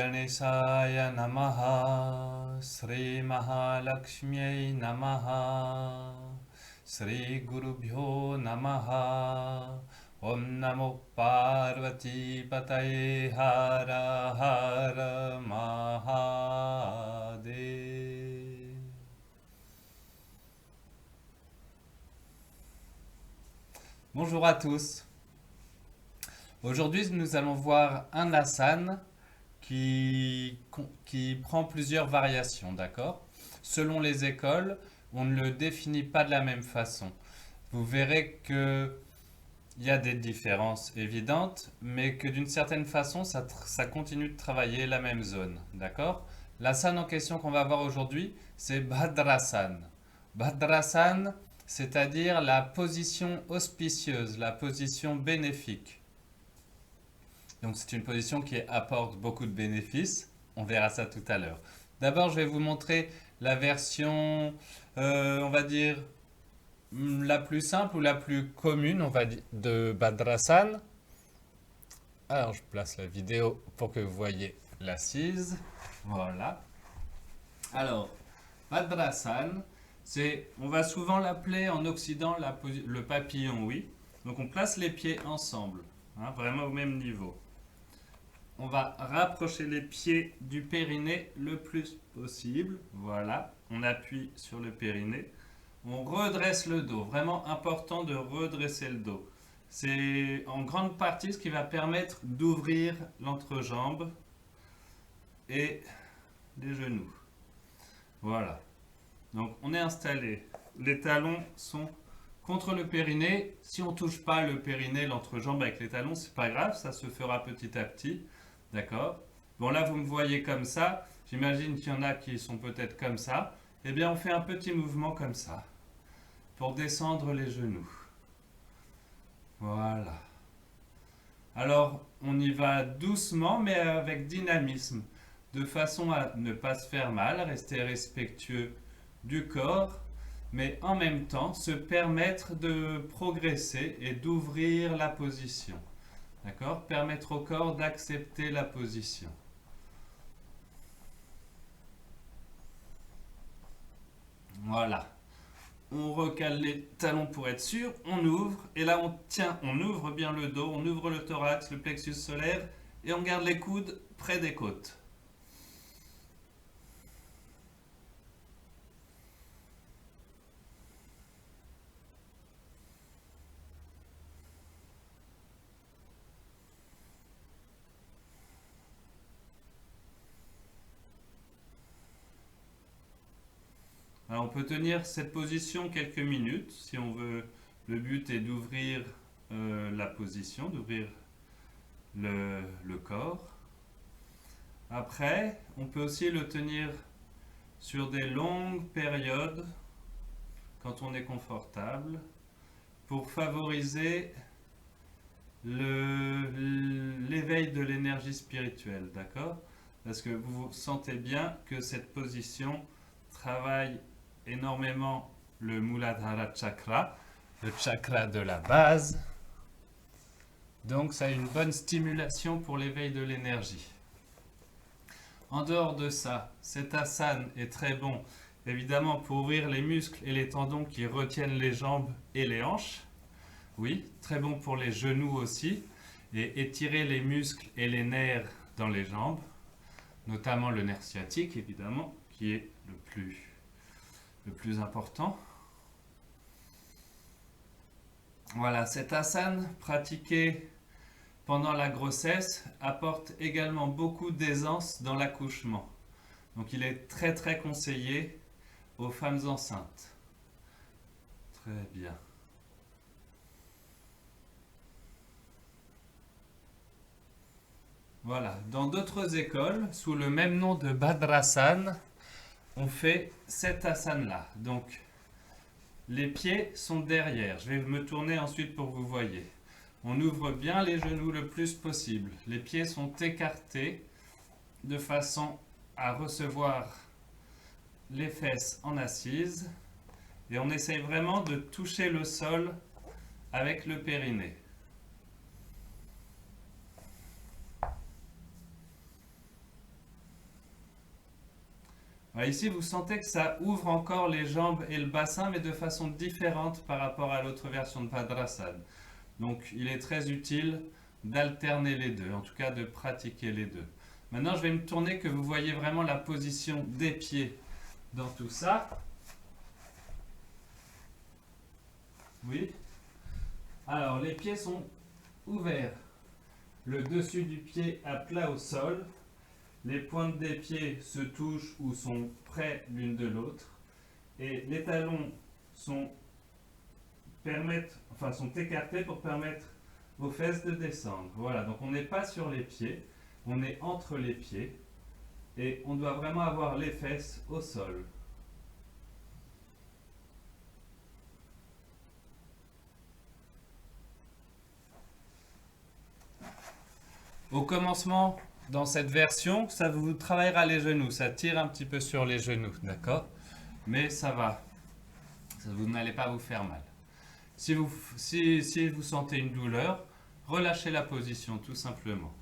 Ganeshaya Namaha, Sri Mahalakshmi Namaha, Sri Gurubhyo Namaha, Om Namo Parvati Pataye Hara Hara Mahadev. Bonjour à tous. Aujourd'hui, nous allons voir un asana qui prend plusieurs variations, d'accord? Selon les écoles, on ne le définit pas de la même façon. Vous verrez que il y a des différences évidentes, mais que d'une certaine façon, ça continue de travailler la même zone, d'accord? L'asana en question qu'on va voir aujourd'hui, c'est Bhadrasana. Bhadrasana, c'est-à-dire la position auspicieuse, la position bénéfique. Donc c'est une position qui apporte beaucoup de bénéfices. On verra ça tout à l'heure. D'abord, je vais vous montrer la version, on va dire, la plus simple ou la plus commune, on va dire, de Bhadrasana. Alors, je place la vidéo pour que vous voyez l'assise. Voilà. Alors, Bhadrasana, on va souvent l'appeler en Occident le papillon, oui. Donc, on place les pieds ensemble, hein, vraiment au même niveau. On va rapprocher les pieds du périnée le plus possible. Voilà, on appuie sur le périnée. On redresse le dos. Vraiment important de redresser le dos. C'est en grande partie ce qui va permettre d'ouvrir l'entrejambe et les genoux. Voilà. Donc on est installé. Les talons sont contre le périnée. Si on ne touche pas le périnée, l'entrejambe avec les talons, c'est pas grave, ça se fera petit à petit. D'accord? Bon, là, vous me voyez comme ça. J'imagine qu'il y en a qui sont peut-être comme ça. Eh bien, on fait un petit mouvement comme ça pour descendre les genoux. Voilà. Alors, on y va doucement, mais avec dynamisme, de façon à ne pas se faire mal, à rester respectueux du corps, mais en même temps se permettre de progresser et d'ouvrir la position. D'accord? Permettre au corps d'accepter la position. Voilà. On recale les talons pour être sûr, on ouvre, et là on tient, on ouvre bien le dos, on ouvre le thorax, le plexus solaire, et on garde les coudes près des côtes. Alors on peut tenir cette position quelques minutes si on veut. Le but est d'ouvrir la position, d'ouvrir le corps. Après, on peut aussi le tenir sur des longues périodes quand on est confortable pour favoriser l'éveil de l'énergie spirituelle, d'accord? Parce que vous sentez bien que cette position travaille énormément le Muladhara Chakra, le chakra de la base. Donc ça a une bonne stimulation pour l'éveil de l'énergie. En dehors de ça, cet asana est très bon, évidemment, pour ouvrir les muscles et les tendons qui retiennent les jambes et les hanches. Oui, très bon pour les genoux aussi, et étirer les muscles et les nerfs dans les jambes, notamment le nerf sciatique, évidemment, qui est le plus important. Voilà, cet asana pratiqué pendant la grossesse apporte également beaucoup d'aisance dans l'accouchement. Donc il est très très conseillé aux femmes enceintes. Très bien. Voilà, dans d'autres écoles, sous le même nom de Bhadrasana, on fait cet asana-là. Donc, les pieds sont derrière. Je vais me tourner ensuite pour que vous voyez. On ouvre bien les genoux le plus possible. Les pieds sont écartés de façon à recevoir les fesses en assise. Et on essaye vraiment de toucher le sol avec le périnée. Alors ici, vous sentez que ça ouvre encore les jambes et le bassin, mais de façon différente par rapport à l'autre version de Padrasad. Donc, il est très utile d'alterner les deux, en tout cas de pratiquer les deux. Maintenant, je vais me tourner que vous voyez vraiment la position des pieds dans tout ça. Oui. Alors, les pieds sont ouverts. Le dessus du pied à plat au sol. Les pointes des pieds se touchent ou sont près l'une de l'autre. Et les talons sont écartés pour permettre aux fesses de descendre. Voilà, donc on n'est pas sur les pieds, on est entre les pieds et on doit vraiment avoir les fesses au sol. Au commencement, dans cette version, ça vous travaillera les genoux, ça tire un petit peu sur les genoux, d'accord? Mais ça va, vous n'allez pas vous faire mal. Si vous sentez une douleur, relâchez la position tout simplement.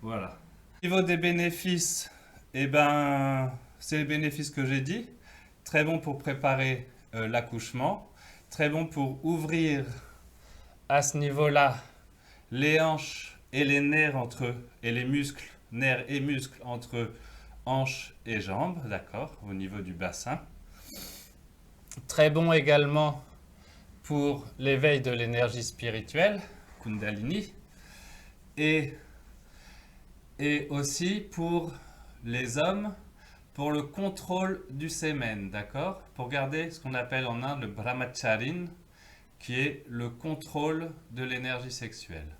Voilà. Au niveau des bénéfices, eh ben, c'est les bénéfices que j'ai dit. Très bon pour préparer l'accouchement. Très bon pour ouvrir à ce niveau-là les hanches et les nerfs entre eux, et les muscles, nerfs et muscles entre hanches et jambes, d'accord, au niveau du bassin. Très bon également pour l'éveil de l'énergie spirituelle, Kundalini, et aussi pour les hommes, pour le contrôle du semen, d'accord? Pour garder ce qu'on appelle en Inde le brahmacharin, qui est le contrôle de l'énergie sexuelle.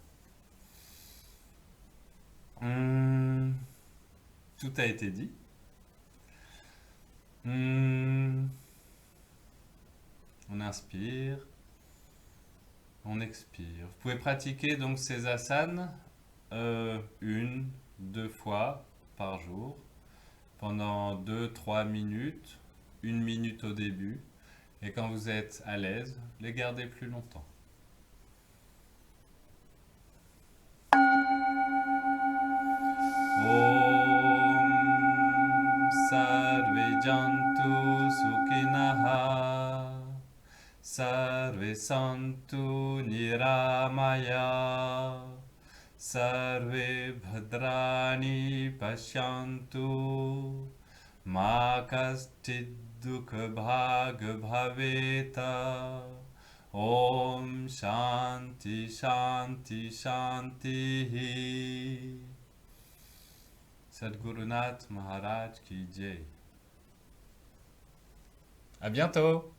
Tout a été dit. On inspire, on expire. Vous pouvez pratiquer donc ces asanas une, deux fois par jour pendant 2-3 minutes, 1 minute au début, et quand vous êtes à l'aise, les gardez plus longtemps. Om Sarve Jantu Sukhinaha Sarve Santu Niramaya Sarve Bhadrani Pashyantu Ma Kaschid Dukha Bhag Bhaveta Om Shanti Shanti Shanti Sadhgurunath Maharaj ki jai. À bientôt.